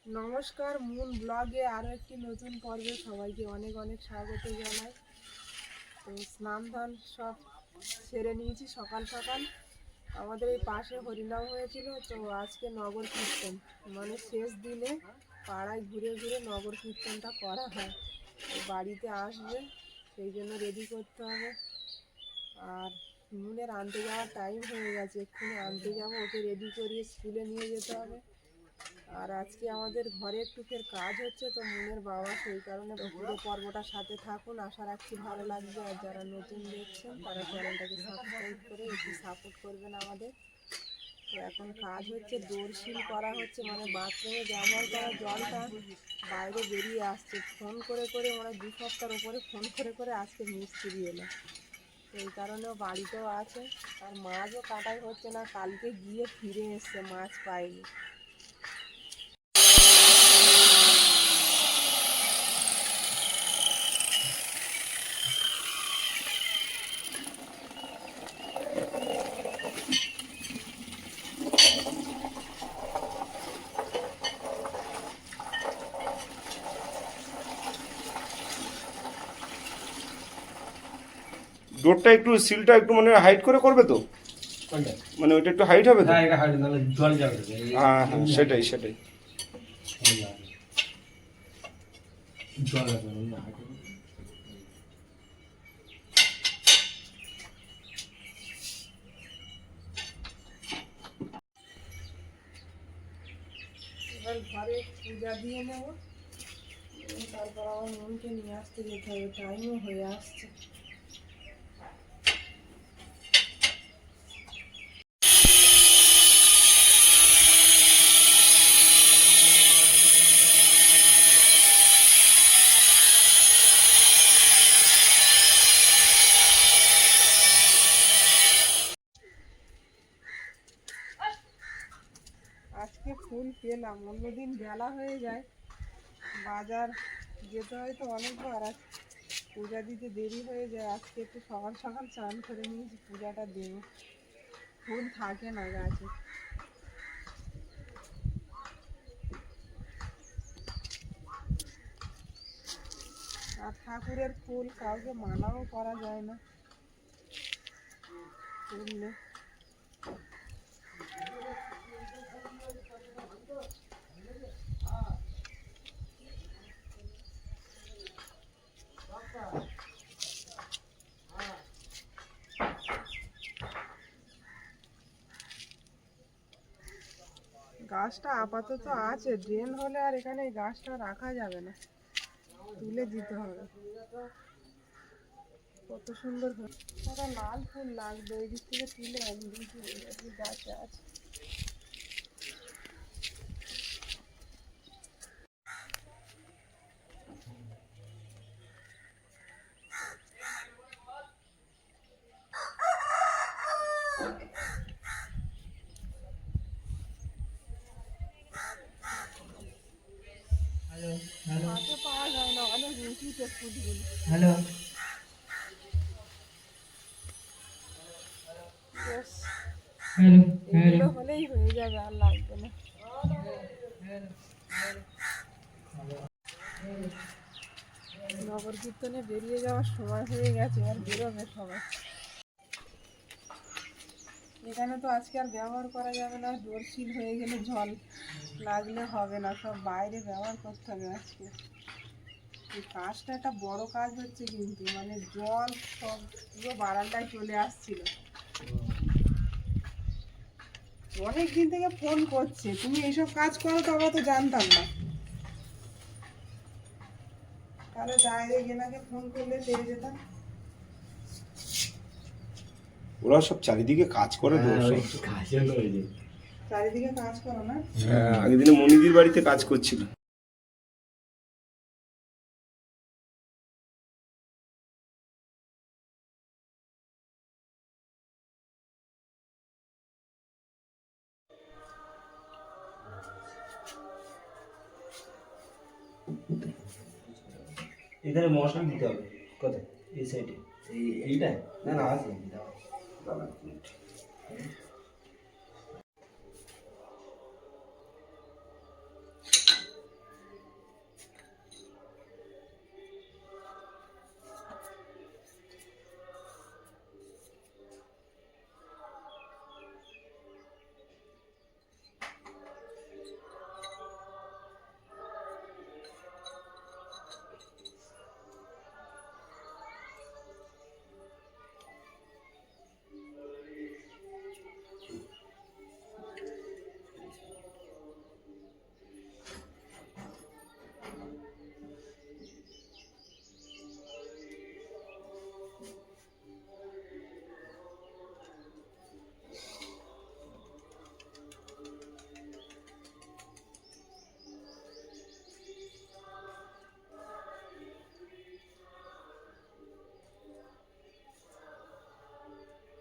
নমস্কার, মুন ব্লগে আরও একটি নতুন পর্বে সবাইকে অনেক অনেক স্বাগত জানাই। তো স্নান ধান সব সেরে নিয়েছি সকাল সকাল। আমাদের এই পাশে হরিনাম হয়েছিল, তো আজকে নগর কীর্তন মানে শেষ দিনে পাড়ায় ঘুরে ঘুরে নগর কীর্তনটা করা হয়। তো বাড়িতে আসবে, সেই জন্য রেডি করতে হবে। আর মুনের আনতে যাওয়ার টাইম হয়ে গেছে, এক্ষুনি আনতে যাবো, ওকে রেডি করিয়ে স্কুলে নিয়ে যেতে হবে। আর আজকে আমাদের ঘরে একটু ফের কাজ হচ্ছে, তো মুনের বাবা, সেই কারণে পুরো পর্বটার সাথে থাকুন, আশা রাখছি ভালো লাগবে। আর যারা নতুন দেখছেন তারা চ্যানেলটাকে সাবস্ক্রাইব করে একটু সাপোর্ট করবেন আমাদের। তো এখন কাজ হচ্ছে, ডোরশিল করা হচ্ছে, মানে বাথরুমে ব্যবহার করা জলটা বাইরে বেরিয়ে আসছে। ফোন করে করে মানে 2 সপ্তাহের ওপরে ফোন করে করে আজকে মিস্ত্রি এলো, সেই কারণেও বাড়িতেও আছে। আর মাছও কাটাই হচ্ছে না, কালকে গিয়ে ফিরে এসছে, মাছ পাইনি। ডোরটা একটু সিলটা একটু মানে হাইট করে করবে তো, মানে ওইটা একটু হাইট হবে তো। হ্যাঁ, এটা হাইট নালে জল যাবে। হ্যাঁ হ্যাঁ, সেটাই সেটাই। জল আসবে না হাইট। এবার ঘরে পূজা দিয়ে নেব, তারপর আমার মনকে নিয়ে আসতে যেতে হবে, টাইমও হয়ে আসছে। আজকে ফুল পেলাম, অন্যদিন বেলা হয়ে যায়, বাজার যেতে হয় তো অনেকবার, আর পূজা দিতে দেরি হয়ে যায়। আজকে একটু সকাল সকাল চান করে নিয়েছি, পূজাটা দেবো। ফুল থাকে না গাছে। আর ঠাকুরের ফুল কাউকে মানাও করা যায় না, ফুল নেই। গাছটা আপাতত আছে, ড্রেন হলে আর এখানে এই গাছটা রাখা যাবে না, তুলে দিতে হবে। কত সুন্দর একটা লাল ফুল লাগবে, এই দিক থেকে তুলে গাছে আছে। হাতে পাওয়া যায় না, অনেক উঁচুতে ফুলগুলো। হ্যালো, বেশ, হ্যালো, এগুলো হলেই হয়ে যাবে, আর লাগবে না। নগর কীর্তনে বেরিয়ে যাওয়ার সময় হয়ে গেছে, আর বেরোবে সবাই। এখানে তো আজকে আর ব্যবহার করা যাবে না, ডোরশিল হয়ে গেলে জল লাগলে হবে না, সব বাইরে ব্যবহার করতে হবে আজকে। এই কাজটা একটা বড় কাজ হচ্ছে, কিন্তু মানে জল সব পুরো বারান্দায় চলে আসছিল। অনেক দিন থেকে ফোন করছে, তুমি এইসব কাজ করো, তো আমরা তো জানতাম না। তাহলে ডাইরেক্ট এনাকে ফোন করলে পেয়ে যেতাম। ওরা সব চারিদিকে কাজ করে তো, সব চারিদিকে কাজ করো না? হ্যাঁ, আগের দিনে মনিদির বাড়িতে কাজ করছিল। এখানে মশলা দিতে হবে। কোথায়? এই সাইডে। এইটা? না না, আছে।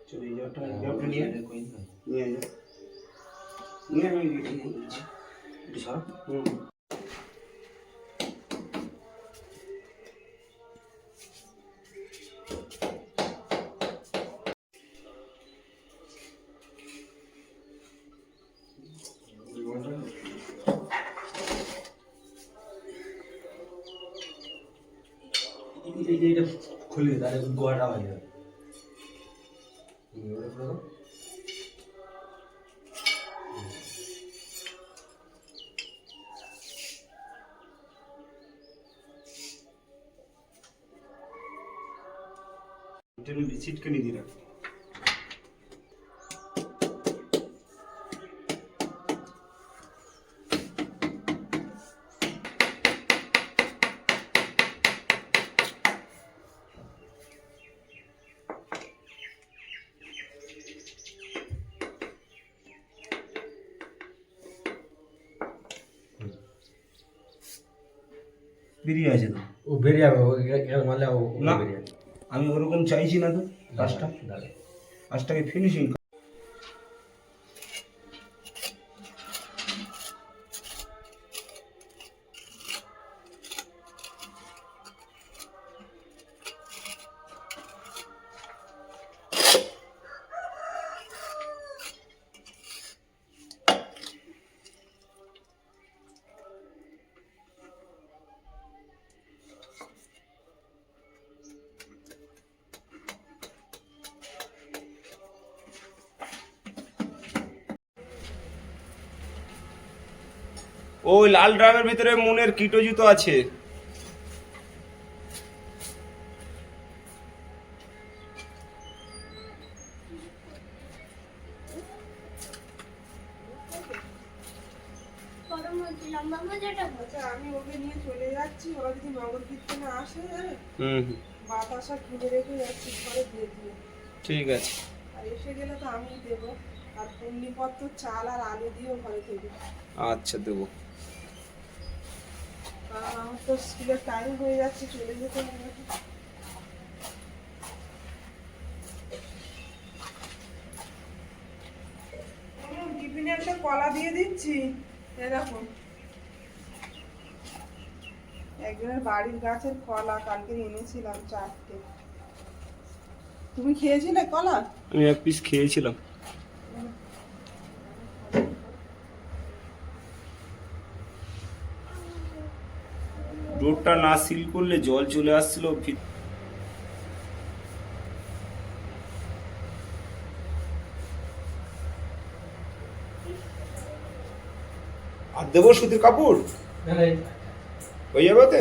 চলে যাও, একটা নিয়ে নিয়ে যাও, নিয়ে আমি দিচ্ছি। হুম। এইটা খুলে তাহলে গোয়াটা হয়ে যাবে। ওটা খুলে দাও। এটা নিয়ে ছিটকানি দিয়ে রাখ। বেরিয়ে আছে তো। ও বেরিয়ে যাবে, ও এখানে মারলে ও না বেরিয়ে যাবে। আমি ওরকম চাইছি না তো কাজটা, দাঁড়া। কাজটাকে ফিনিশিং। ওই লাল ড্রামের ভিতরে মুনের কিটো জুতো আছে। আচ্ছা আমি ওকে নিয়ে চলে যাচ্ছি, ওরা যদি নগর কীর্তনে আসে, হ্যাঁ হুম, বাতাসা কিনে রেখে যাচ্ছি ঘরে দিয়ে দিয়ে। ঠিক আছে। আর এসে গেলে তো আমিই দেবো। আর পূর্ণিপত্র চাল আর আলু দিয়েও ঘরে থেকে। আচ্ছা দেবো। কারণ আমার তো স্কুলের টাইম হয়ে যাচ্ছে, চলে যেতে হবে। টিফিনে একটা কলা দিয়ে দিচ্ছি, এরকম একজনের বাড়ির গাছের কলা কালকে এনেছিলাম 4টে। তুমি খেয়েছিলে কলা? আমি এক পিস খেয়েছিলাম। ডোরটা না সিল করলে জল চলে আসছিল। আর দেবো সুতির কাপড় না না, হয়ে যাবে ওতে?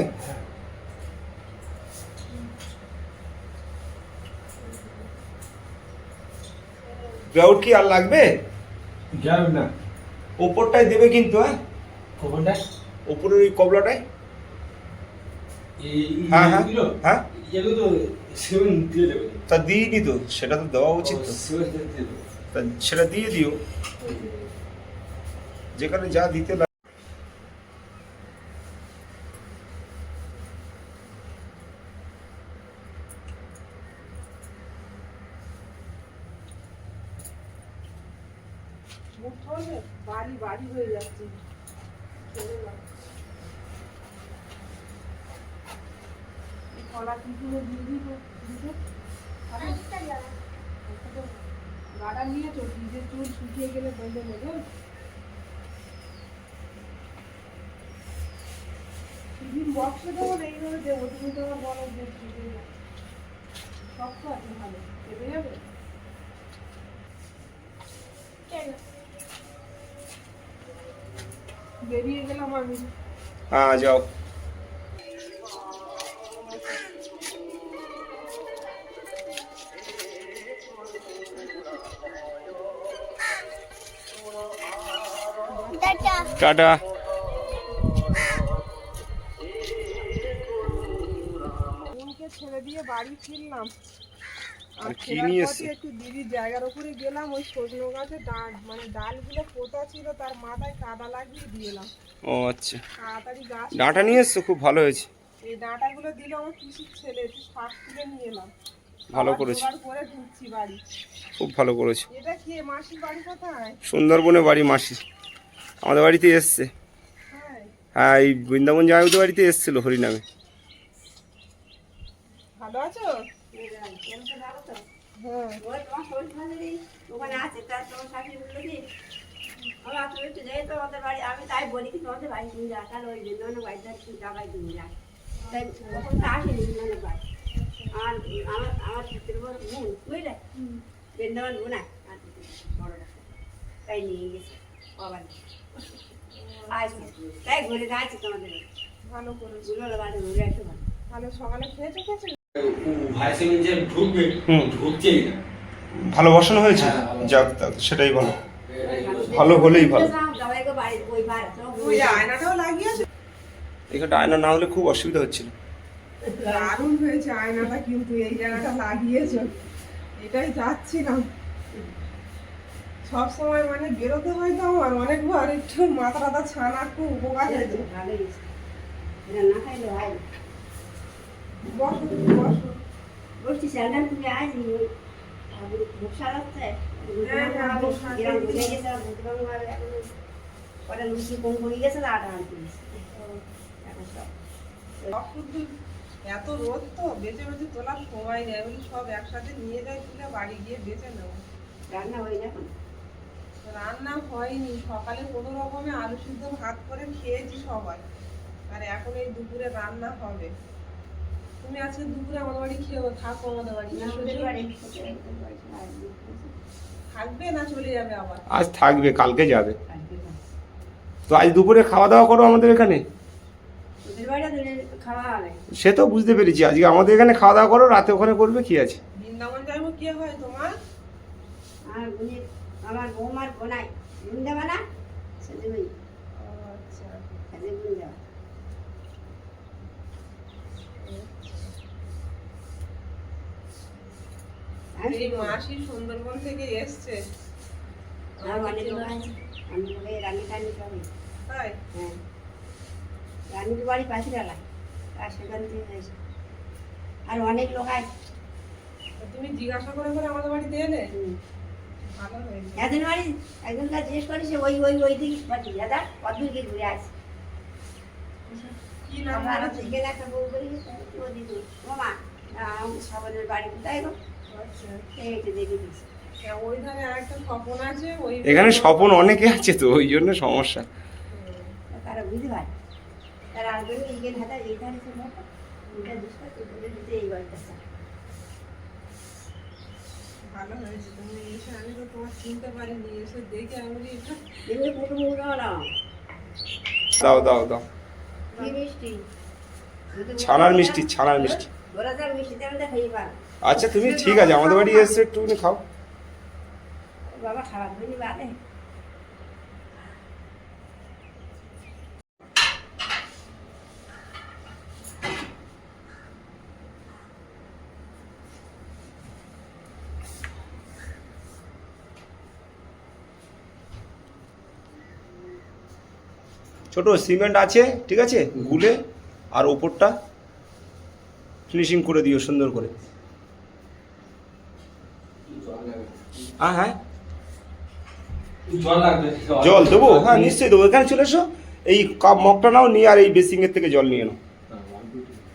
গ্রাউট কি আর লাগবে? যাবে না। ওপরটাই দেবে কিন্তু, হ্যাঁ কখনটা ওপরের ওই কবলাটাই। এই হ্যাঁ হ্যাঁ এগুলো হ্যাঁ, এগুলো তো সেভেন দিয়ে দেবে। তা দিইনি তো, সেটা তো দেওয়া উচিত তো। সেভেন দিয়ে দেবে। তা সেটা দিয়ে দিও, যেখানে যা দিতে লাগে। মুখ করবে বাড়ি বাড়ি হয়ে যাচ্ছে, চলে যাও। এই কলা টিফিনে দিয়ে দিই তো, দিতে গাড়া নিয়েছো, নিজের চুল শুকিয়ে গেলে বেঁধে নেবে। টিফিন বক্সে দেবো না এইভাবে দেবো, তুমি তো আমার বলো যে শক্ত আছে ভালো, চেপে যাবে। বেরিয়ে গেলাম আমি। হ্যাঁ যাও। টাটা। বোনকে ছেড়ে দিয়ে বাড়ি ফিরলাম। আর আর কি ফেরার নিয়ে পথে এসছো? একটু দিদির জায়গার উপরে গেলাম, ওই সজনে গাছে মানে ডালগুলো পোতা ছিল, তার মাথায় কাদা লাগিয়ে দিয়ে এলাম। ও আচ্ছা, তাড়াতাড়ি গাছ ডাঁটা নিয়ে এসছো, খুব ভালো হয়েছে। এই ডাঁটাগুলো দিল আমার পিসির ছেলে, একটু শাক তুলে নিয়ে এলাম। ভালো করেছে, জোগাড় করে ঢুকছি বাড়ি। খুব ভালো করেছে। এটা কি মাসির বাড়ি কোথায়? সুন্দরবনে বাড়ি মাসি, আমাদের বাড়িতে এসছে। হ্যাঁ, হ্যাঁ, এই বৃন্দাবন জামাইবাবুদের বাড়িতে এসেছিল হরিনামে। ভালো আছো? হ্যাঁ, ওখানে আছে তার তোমার শাশুড়ি বললো কি আমার তুমি একটু যাই তোমাদের বাড়ি, আমি তাই বলি কি তোমাদের বাড়ি তুমি যা, তাহলে ওই বৃন্দাবনের বাড়িটা একটু যাবাই তুমি যা, তাই তখন তো আসেনি বৃন্দাবনের বাড়ি। আমার আমার আমার পুত্রের বড় বোন বুঝলে, বৃন্দাবন বোন বড়টা, তাই নিয়ে গেছে বাবা, আসছে তাই ঘুরে যাচ্ছি তোমাদের ভালো করেছো। গুলোর বাড়ি ঘুরে একটু ভালো। ভালো সকালে খেয়েছো কিছু? ভাইসিন যে ঢুকবে, ঢুকছেই না। ভালো বসানো হয়েছে, হ্যাঁ, ভালো। যাক তাক, সেটাই ভালো। ভালো হলেই ভালো। সবাইকে বাড়ি বই বার ওই আয়নাটাও লাগিয়েছো? এখানটা আয়না না হলে খুব অসুবিধা হচ্ছিল। দারুণ হয়েছে আয়নাটা, কিন্তু এই জায়গাটা লাগিয়েছো, এটাই যাচ্ছিলাম। সব সময় মানে বেরোতে হয় তো আমার অনেকবার, একটু মাথা টাথা ছানা খুব উপকার হয়েছে। ভালো গেছে, এটা না খাইলে হয়। বসো তুমি, বসো। বলছি স্যান্ডেল তুমি আসি ভোগ সারাচ্ছে হ্যাঁ, হ্যাঁ, ভোগ সারাতে গ্রাম ভুলে গেছে, পরে লুচি কম পড়ে গেছে, আটা আনতে গেছে এখন সব অশুদ্ধ, এত রোদ তো বেঁচে বেঁচে তোলার সময় নেই, বলি সব একসাথে নিয়ে যাই, তুলে বাড়ি গিয়ে বেঁচে নেবো। রান্না হয়ে না এখন। রান্না হয়নি, সকালে কোনো রকমে আলু সিদ্ধ ভাত করে খেয়েছি সবাই, আর এখন এই দুপুরে রান্না হবে। তুমি আজকে দুপুরে আমাদের বাড়ি খেয়েও থাকো, আমাদের বাড়ি না, ওদের বাড়ি খেতে থাকবে না চলে যাবে আবার? আজ থাকবে, কালকে যাবে। কালকে খাবো। তো আজ দুপুরে খাওয়া দাওয়া করো আমাদের এখানে। ওদের বাড়ি দিলে খাওয়া হবে। সে তো বুঝতে পেরেছি, আজকে আমাদের এখানে খাওয়া দাওয়া করো, রাতে ওখানে করবে, কি আছে। বৃন্দাবন যাবো, কে হয় তোমার? আর বোনের, আমার বৌমার বোনাই বোন দেবা না, সেদিন ওই ও আচ্ছা, সেদিন বোন দেওয়া। এই মাসি সুন্দরবন থেকে এসছে। আর অনেক লোক আছে, অনেক লোক এই রানী টানি সবই। তাই? হ্যাঁ, রানীর বাড়ি পাখিরালা, আর সেখান থেকে হয়েছে। আর অনেক লোক আছে। তো তুমি জিজ্ঞাসা করে করে আমাদের বাড়িতে এলে, হুম। ভালো হয়েছে। একজন বাড়ি একজনকার জিজ্ঞেস করেছে, ওই ওই ওই দিকে বাড়ি দাদা কতদূর গিয়ে ঘুরে আসে। কি নাম আমরা বলেছে? এখানে একটা বউ করি, ও দিদি মামা সবাই বাড়ি কোথায় গো, আচ্ছা, এই তো দেখে দিচ্ছি। হ্যাঁ, ওই ধারে আরেকটা স্বপন আছে, ওই এখানে স্বপন অনেকে আছে তো, ওই জন্য সমস্যা। তারা বুঝতে পারে, তারা আর বলবে এইখানে হাতে এই ধারে সে ঘরটা, ওইটা জিজ্ঞেস করতে বলে দিতে এই বাড়িটা স্যার। ভালো হয়েছে তুমি এসে, আমি তো তোমার চিনতে পারিনি, এসে দেখে আমি বলি এটা এগুলো ফটো মুখ দাও না, দাও দাও দাও, কি মিষ্টি, ছানার মিষ্টি, ছানার মিষ্টি। ওরা যা মিষ্টি দেবেন তা খেয়ে পার। আচ্ছা তুমি ঠিক আছে, আমাদের বাড়ি এসে একটুখানি খাও। বাবা খাবার হয়নি বাদে। ছোট সিমেন্ট আছে, ঠিক আছে, গুলে আর ওপরটা ফিনিশিং করে দিও সুন্দর করে। হ্যাঁ হ্যাঁ, জল লাগবে, জল দেবো, হ্যাঁ নিশ্চয়ই দেবো। এখানে চলে এসো, এই কাপ মগটা নাও, নিয়ে আর এই বেসিংয়ের থেকে জল নিয়ে নাও।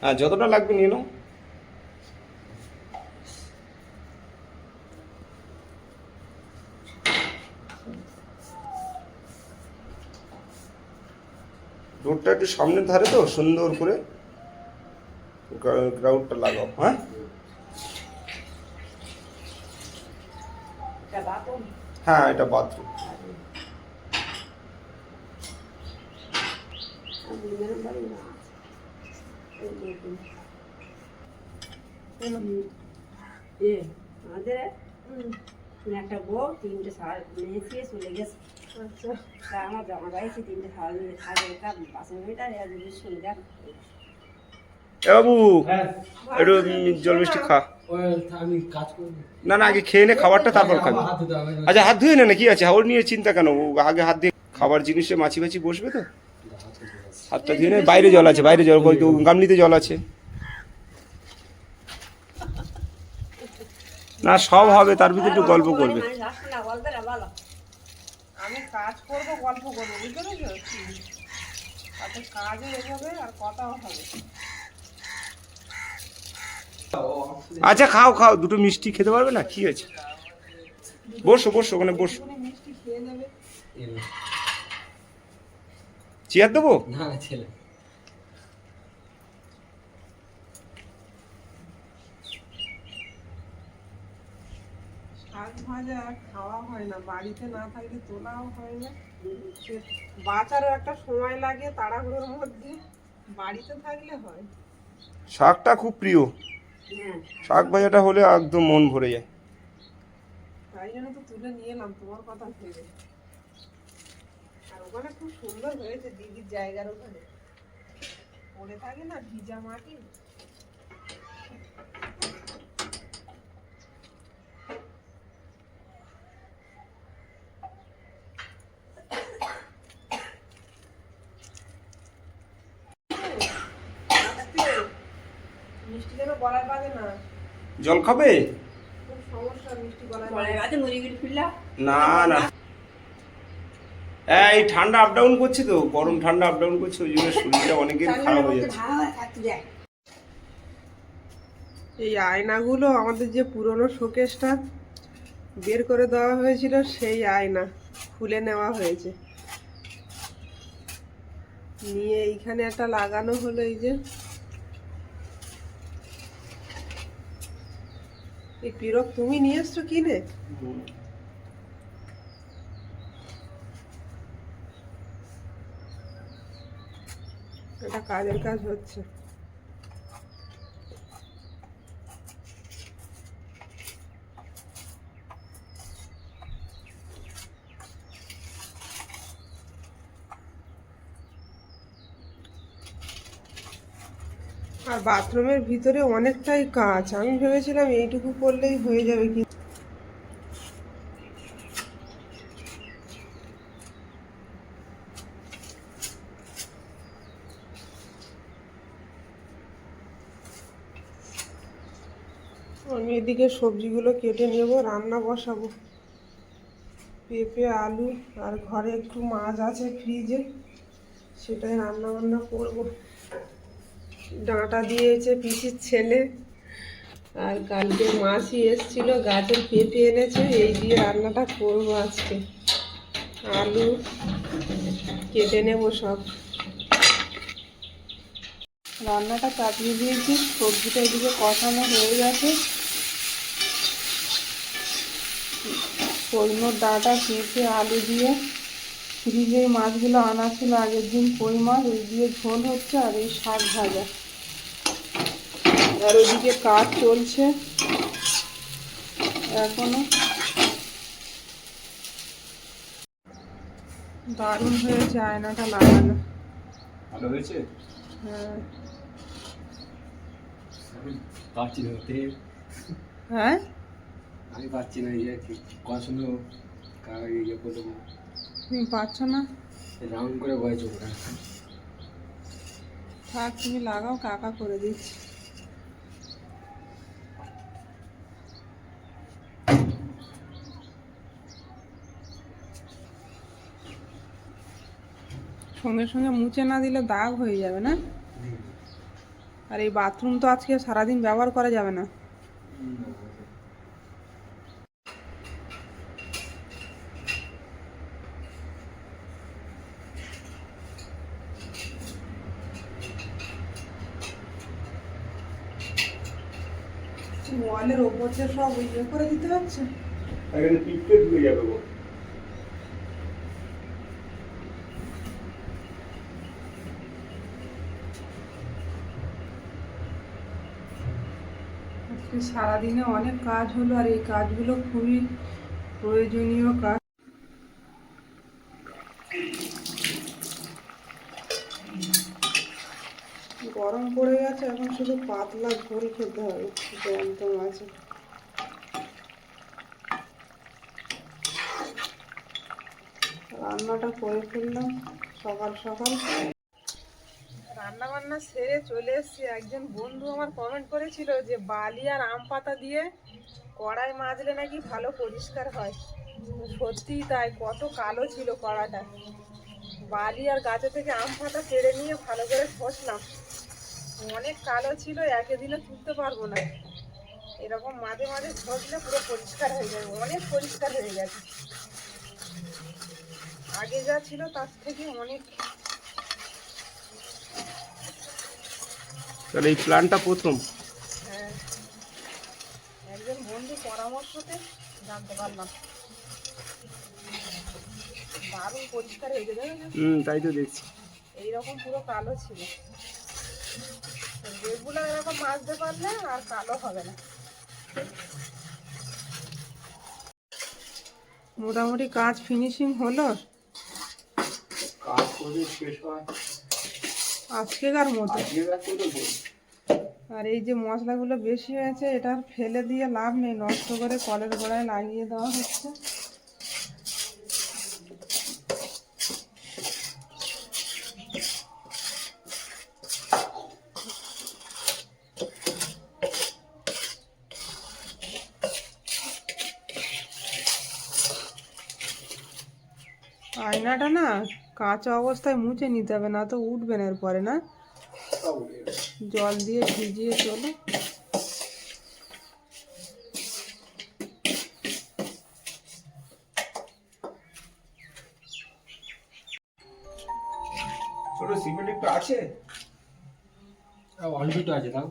হ্যাঁ, যতটা লাগবে নিয়ে নাও। রোডটা একটু সামনের ধারে তো, সুন্দর করে গ্রাউন্ডটা লাগাও। হ্যাঁ, এটা বাপন হ্যাঁ এটা বাথরুম। বৃন্দাবন বাড়ি না, এই দেখুন। এ আমাদের একটা বউ তিনটে সাল নিয়ে দিয়ে চলে গেছে। আচ্ছা, তা আমার জামা গাইছে তিনটে সাল নিয়ে থাকে, এটা পাশের মেয়েটার যদি শুনে যাক। এ বাবু, হ্যাঁ, একটু জল মিষ্টি খা। ওই আমি কাজ করি। না না, আগে খেয়ে নে খাবারটা, তারপর খাবি। আমার হাতে দাও, আমি- আচ্ছা হাত ধুয়ে নে না, কি আছে, ওর নিয়ে চিন্তা কেন, ও আগে হাত দিয়ে খাবার জিনিসে মাছি ফাছি বসবে তো, হাতটা ধুয়ে নে। বাইরে জল আছে, বাইরে জল, ওই তো গামলিতে জল আছে। না সব হবে, তার ভিতরে একটু গল্প করবে। মানুষ আসবে না, গল্পের বলো। আমি কাজ করবো, গল্প করবো, বুঝতে পেরেছো? তাতে কাজও এগোবে আর কথাও হবে। আচ্ছা খাও খাও, দুটো মিষ্টি খেতে পারবে না, কি আছে? বসো বসো, ওখানে বসো। তুমি মিষ্টি খেয়ে নেবে। চেয়ার দেবো? না ছেলে শাক ভাজা খাওয়া হয় না, বাড়িতে না থাকলে তোলাও হয় না। সে বাঁচারও একটা সময় লাগে তাড়াহুড়োর মধ্যে, বাড়িতে থাকলে হয়। শাকটা খুব প্রিয়, হ্যাঁ, শাক ভাজাটা হলে একদম মন ভরে যায়। তাই জন্য তো তুলে নিয়ে এলাম তোমার কথা ভেবে। আর ওখানে খুব সুন্দর হয়েছে, দিদির জায়গার ওখানে পড়ে থাকে না ভিজা মাটি। মিষ্টি যেন গলায় বাজে না, জল খাবে? খুব সমস্যা মিষ্টি গলায় পরে বাজে। গাছে মুড়ি ফিরলাম। না না, এই ঠান্ডা আপ ডাউন করছে তো, গরম ঠান্ডা আপ ডাউন করছে, ওই জন্য শরীরটা অনেকের খারাপ হয়ে যাচ্ছে। ভালো থাকতে যায়। এই আয়নাগুলো আমাদের যে পুরনো শোকেসটা বের করে দেওয়া হয়েছিল, সেই আয়না খুলে নেওয়া হয়েছে, নিয়ে এইখানে একটা লাগানো হলো। এই যে এই পিরক তুমি নিয়ে এসছো কিনে? এটা কাজের কাজ হচ্ছে। আর বাথরুমের ভিতরে অনেকটাই কাজ, আমি ভেবেছিলাম এইটুকু করলেই হয়ে যাবে, কিন্তু আমি এদিকে সবজিগুলো কেটে নেব, রান্না বসাবো। পেঁপে, আলু, আর ঘরে একটু মাছ আছে ফ্রিজে, সেটাই রান্না বান্না করবো। ডাঁটা দিয়েছে পিসির ছেলে, আর কালকে মাছই এসছিল, গাছের পেঁপে এনেছে, এই দিয়ে রান্নাটা করবো আজকে। আলু কেটে নেব সব। রান্নাটা চাপিয়ে দিয়েছি, সবজিটা এদিকে কষানো হয়ে গেছে। সজনোর ডাঁটা, পেঁপে, আলু দিয়ে ফ্রিজে মাছগুলো আনা ছিল আগের দিন, কই মাছ, ওই দিয়ে ঝোল হচ্ছে, আর এই শাক ভাজা। আর ওইদিকে কাজ চলছে এখনো। দারুণ হয়েছে আয়নাটা লাগানো। ভালো হয়েছে। হ্যাঁ আমি পাচ্ছি না হতে, হ্যাঁ, আমি পাচ্ছি না, ইয়ে পড়াশুনো ইয়ে করবো, তুমি পাচ্ছ না? রাউন্ড করে বয় চোখটা। থাক, তুমি লাগাও, কাকা করে দিচ্ছি। সঙ্গে সঙ্গে মুছে না দিলে দাগ হয়ে যাবে না। আর এই বাথরুম তো আজকে সারাদিন ব্যবহার করা যাবে না। ওয়ালের ওপর যে সব ইয়ে করে দিতে হচ্ছে। এখানে পিঁপড়ে ঢুকে যাবে গো। আজকে সারাদিনে অনেক কাজ হলো, আর এই কাজগুলো খুবই প্রয়োজনীয় কাজ। গরম পড়ে গেছে, এখন শুধু পাতলা ঝোল খেতে হবে জ্যান্ত মাছে। রান্নাটা করে ফেললাম সকাল সকাল। রান্না বান্না সেরে চলে এসেছি। একজন বন্ধু আমার কমেন্ট করেছিল যে বালি আর আম পাতা দিয়ে কড়াই মাজলে নাকি ভালো পরিষ্কার হয়, সত্যিই তাই। কত কালো ছিল কড়াটা। বালি আর গাছে থেকে আম ফাটা পেড়ে নিয়ে ভালো করে ঘষলাম, অনেক কালো ছিল, একদিনে তুলতে পারবো না। এরকম মাঝে মাঝে ঘষলে পুরো পরিষ্কার হয়ে যাবে, অনেক পরিষ্কার হয়ে গেছে। আগে যা ছিল তার থেকে অনেক। তাহলে এই প্ল্যানটা প্রথম। হ্যাঁ, একজন বন্ধু পরামর্শতে জানতে পারলাম। দারুণ পরিষ্কার হয়ে গেছে। তাই তো দেখছি। এইরকম পুরো কালো ছিল। রেগুলার এরকম মাজতে পারলে আর কালো হবে না। মোটামুটি কাজ ফিনিশিং হলো কাজ করে শেষ হয় আজকেকার মতো। আজকে আর এই যে মশলাগুলো বেশি হয়েছে, এটা আর ফেলে দিয়ে লাভ নেই, নষ্ট করে কলের গোড়ায় লাগিয়ে দেওয়া হচ্ছে। আয়নাটা না কাঁচা অবস্থায় মুছে নিতে হবে, না তো উঠবে না এরপরে, না জল দিয়ে ভিজিয়ে চলো। ছোট সিমেন্ট একটু আছে, অল্পটা আছে তাও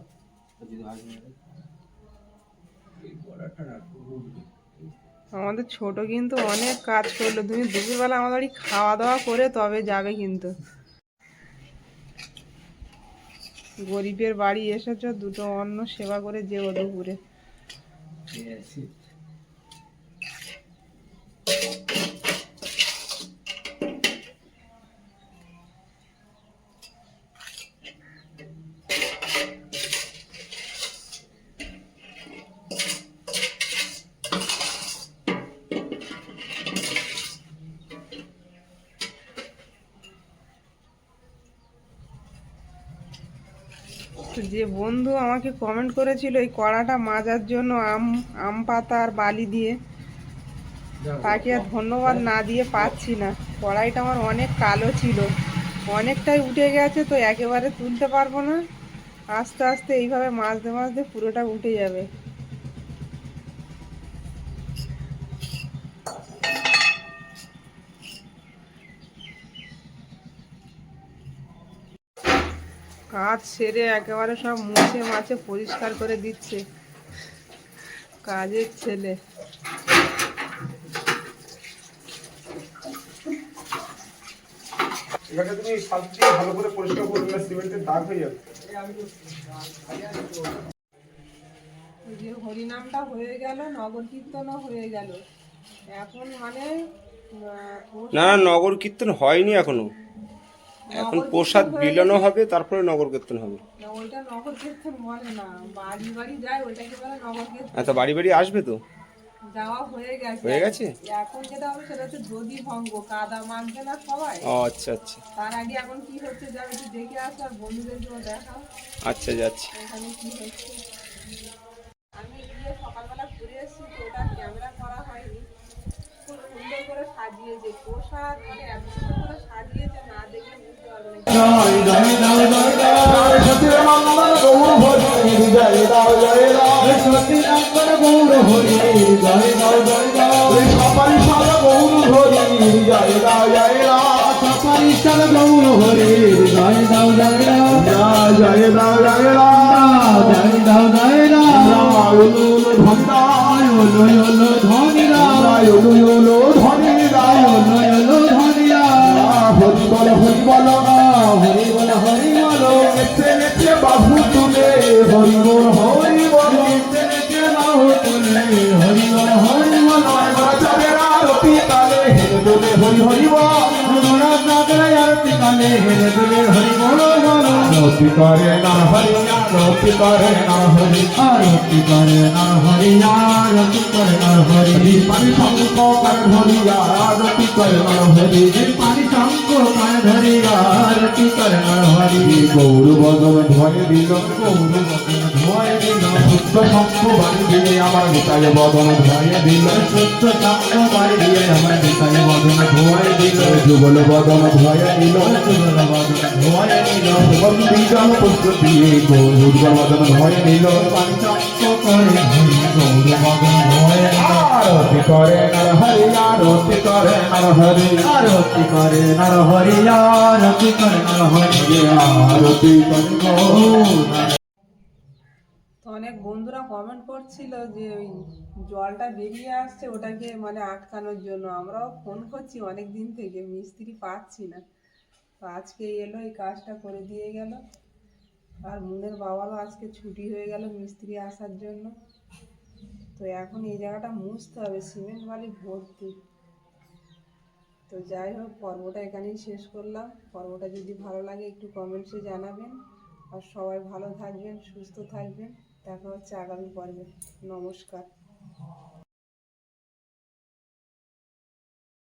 আমাদের ছোট কিন্তু অনেক কাজ করলো। তুমি দুপুরবেলা আমাদের বাড়ি খাওয়া দাওয়া করে তবে যাবে কিন্তু। গরিবের বাড়ি এসেছো, দুটো অন্ন সেবা করে যেও দুপুরে। যে বন্ধু আমাকে কমেন্ট করেছিল এই কড়াটা মাজার জন্য আম পাতা আর বালি দিয়ে, তাকে আর ধন্যবাদ না দিয়ে পাচ্ছি না। কড়াইটা আমার অনেক কালো ছিল, অনেকটাই উঠে গেছে, তো একেবারে তুলতে পারবো না। আস্তে আস্তে এইভাবে মাজতে মাজতে পুরোটা উঠে যাবে। কাজ সেরে একেবারে সব মুছে মাছে পরিষ্কার করে দিচ্ছে কাজের ছেলে। এটাকে তুমি সাত দিয়ে ভালো করে পরিষ্কার করবে না, সিমেন্টের দাগ হয়ে যাবে। ওই যে হরিনামটা হয়ে গেল, নগর কীর্তনও হয়ে গেল, এখন মানে না না, নগর কীর্তন হয়নি এখনো, এখন প্রসাদ বিলানো হবে, তারপরে নগর কীর্তন হবে। না, ওইটা নগর কীর্তন বলে না, বাড়ি বাড়ি যায় ওইটাকে বলে নগর কীর্তন। আচ্ছা, বাড়ি বাড়ি আসবে তো, যাওয়া হয়ে গেছে। হয়ে গেছে? এখন যেটা হবে সেটা হচ্ছে দধি ভঙ্গ, কাদা মানবে না সবাই। ও আচ্ছা আচ্ছা তার আগে এখন কি হচ্ছে যাবে, একটু দেখে আসো আর বন্ধুদেরকেও দেখাও আচ্ছা, যাচ্ছি। এখানে কি হচ্ছে। আমি গিয়ে সকালবেলা ঘুরে এসেছি, তো ওটা ক্যামেরা করা হয়নি। খুব সুন্দর করে সাজিয়েছে প্রসাদ, মানে এত সুন্দর করে সাজিয়েছে, না দেখলে বুঝতে পারবে না। বাবু তুলে হরি বল হরি বল, হরি বল হরি বল, আরতি কালে হেরে দোলে হরি হরি বল, আরতি কালে হেরে দোলে হরি বল, আরতি করে না হরি, আরতি করে না হরি, আরতি করে না হরি, আরতি করে না হরি, পানি শঙ্খ করে হরি, আরতি করে না হরি, পানি শঙ্খ কান ধরি আরতি করে নরহরি গৌর বদন ধোয় দিল গৌর বদন ধোয় দিল শুদ্ধ শঙ্খ বাড়ি দিয়ে আমার নিতাই বদন ধোয় দিল শুদ্ধ শঙ্খ বাড়ি দিয়ে আমার নিতাই বদন ধোয় দিল যুগল বদন ধোয় দিল যুগল বদন ধোয় দিল বন্দী জল পুষ্প দিয়ে গৌর বদন ধোয় দিল পঞ্চাঙ্গ করে গৌর বদন ধোয় আরতি করে নরহরি আরতি করে নরহরি আরতি করে নরহরি আরতি করে নরহরি আরতি করে গৌর। তো অনেক বন্ধুরা কমেন্ট করছিল যে ওই জলটা বেরিয়ে আসছে ওটাকে মানে আটকানোর জন্য। আমরাও ফোন করছি অনেক দিন থেকে, মিস্ত্রি পাচ্ছি না। তো আজকে এলো, এই কাজটা করে দিয়ে গেল। আর মুনের বাবারও আজকে ছুটি হয়ে গেল মিস্ত্রি আসার জন্য। তো এখন এই জায়গাটা মুছতে হবে, সিমেন্ট বালি ভর্তি। তো যাই হোক, পর্বটা এখানেই শেষ করলাম। পর্বটা যদি ভালো লাগে একটু কমেন্টসে জানাবেন। আর সবাই ভালো থাকবেন, সুস্থ থাকবেন। দেখা হচ্ছে আগামী পর্বে। নমস্কার।